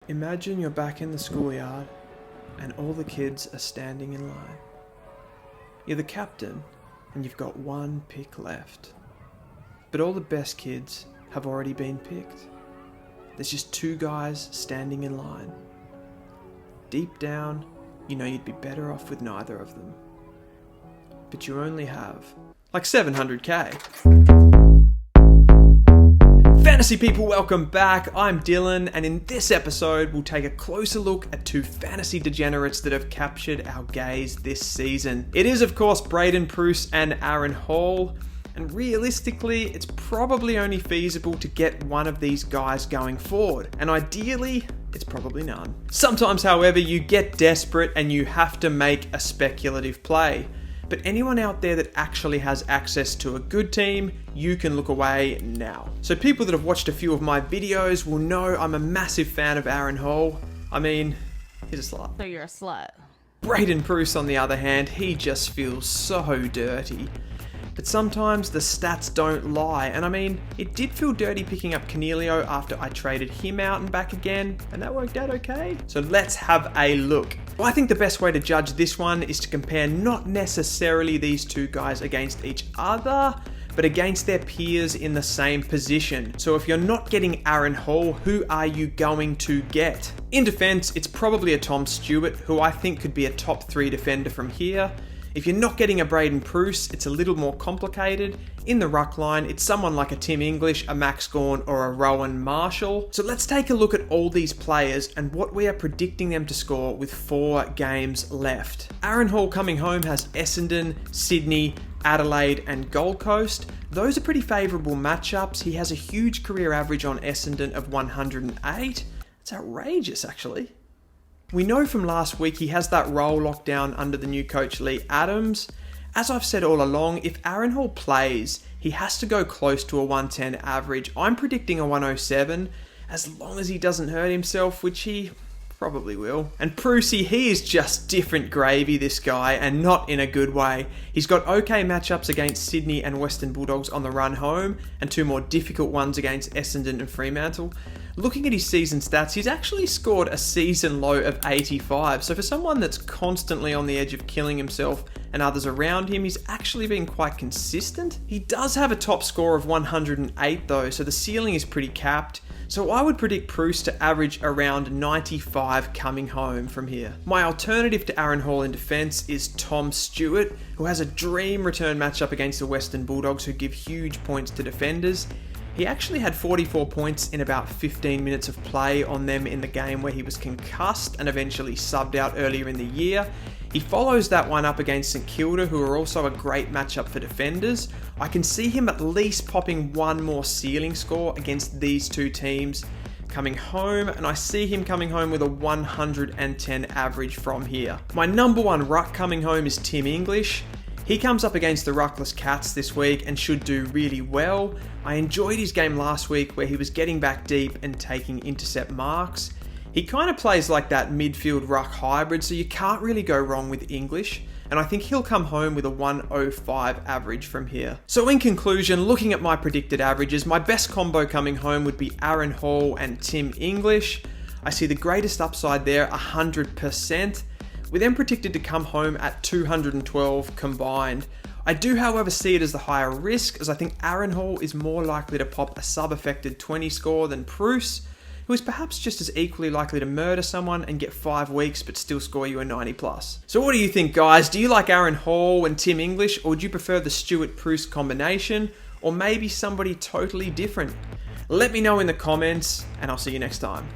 Imagine you're back in the schoolyard and all the kids are standing in line. You're the captain and you've got one pick left. But all the best kids have already been picked. There's just two guys standing in line. Deep down, you know you'd be better off with neither of them. But you only have like 700k. Fantasy people, welcome back. I'm Dylan, and in this episode, we'll take a closer look at two fantasy degenerates that have captured our gaze this season. It is, of course, Braden, Proust, and Aaron Hall, and realistically, it's probably only feasible to get one of these guys going forward, and ideally, it's probably none. Sometimes, however, you get desperate and you have to make a speculative play. But anyone out there that actually has access to a good team, you can look away now. So people that have watched a few of my videos will know I'm a massive fan of Aaron Hall. I mean, he's a slut. So you're a slut. Braden Proust, on the other hand, he just feels so dirty. But sometimes the stats don't lie, and I mean, it did feel dirty picking up Cornelio after I traded him out and back again, and that worked out okay. So let's have a look. Well, I think the best way to judge this one is to compare not necessarily these two guys against each other, but against their peers in the same position. So if you're not getting Aaron Hall, who are you going to get? In defense, it's probably a Tom Stewart, who I think could be a top 3 defender from here. If you're not getting a Braden Proust, it's a little more complicated. In the ruck line, it's someone like a Tim English, a Max Gawn, or a Rowan Marshall. So let's take a look at all these players and what we are predicting them to score with 4 games left. Aaron Hall coming home has Essendon, Sydney, Adelaide, and Gold Coast. Those are pretty favourable matchups. He has a huge career average on Essendon of 108. It's outrageous, actually. We know from last week he has that role locked down under the new coach Lee Adams. As I've said all along, if Aaron Hall plays, he has to go close to a 110 average. I'm predicting a 107, as long as he doesn't hurt himself, which he probably will. And Prusy, he is just different gravy, this guy, and not in a good way. He's got okay matchups against Sydney and Western Bulldogs on the run home, and 2 more difficult ones against Essendon and Fremantle. Looking at his season stats, he's actually scored a season low of 85. So for someone that's constantly on the edge of killing himself and others around him, he's actually been quite consistent. He does have a top score of 108 though, so the ceiling is pretty capped. So I would predict Proust to average around 95 coming home from here. My alternative to Aaron Hall in defence is Tom Stewart, who has a dream return matchup against the Western Bulldogs, who give huge points to defenders. He actually had 44 points in about 15 minutes of play on them in the game where he was concussed and eventually subbed out earlier in the year. He follows that one up against St Kilda, who are also a great matchup for defenders. I can see him at least popping one more ceiling score against these two teams coming home, and I see him coming home with a 110 average from here. My number 1 ruck coming home is Tim English. He comes up against the Ruckless Cats this week and should do really well. I enjoyed his game last week where he was getting back deep and taking intercept marks. He kind of plays like that midfield ruck hybrid, so you can't really go wrong with English, and I think he'll come home with a 105 average from here. So in conclusion, looking at my predicted averages, my best combo coming home would be Aaron Hall and Tim English. I see the greatest upside there, 100%. We then predicted to come home at 212 combined. I do, however, see it as the higher risk, as I think Aaron Hall is more likely to pop a sub-affected 20 score than Proust, who is perhaps just as equally likely to murder someone and get 5 weeks but still score you a 90 plus. So what do you think, guys? Do you like Aaron Hall and Tim English, or would you prefer the Stewart-Proust combination, or maybe somebody totally different? Let me know in the comments, and I'll see you next time.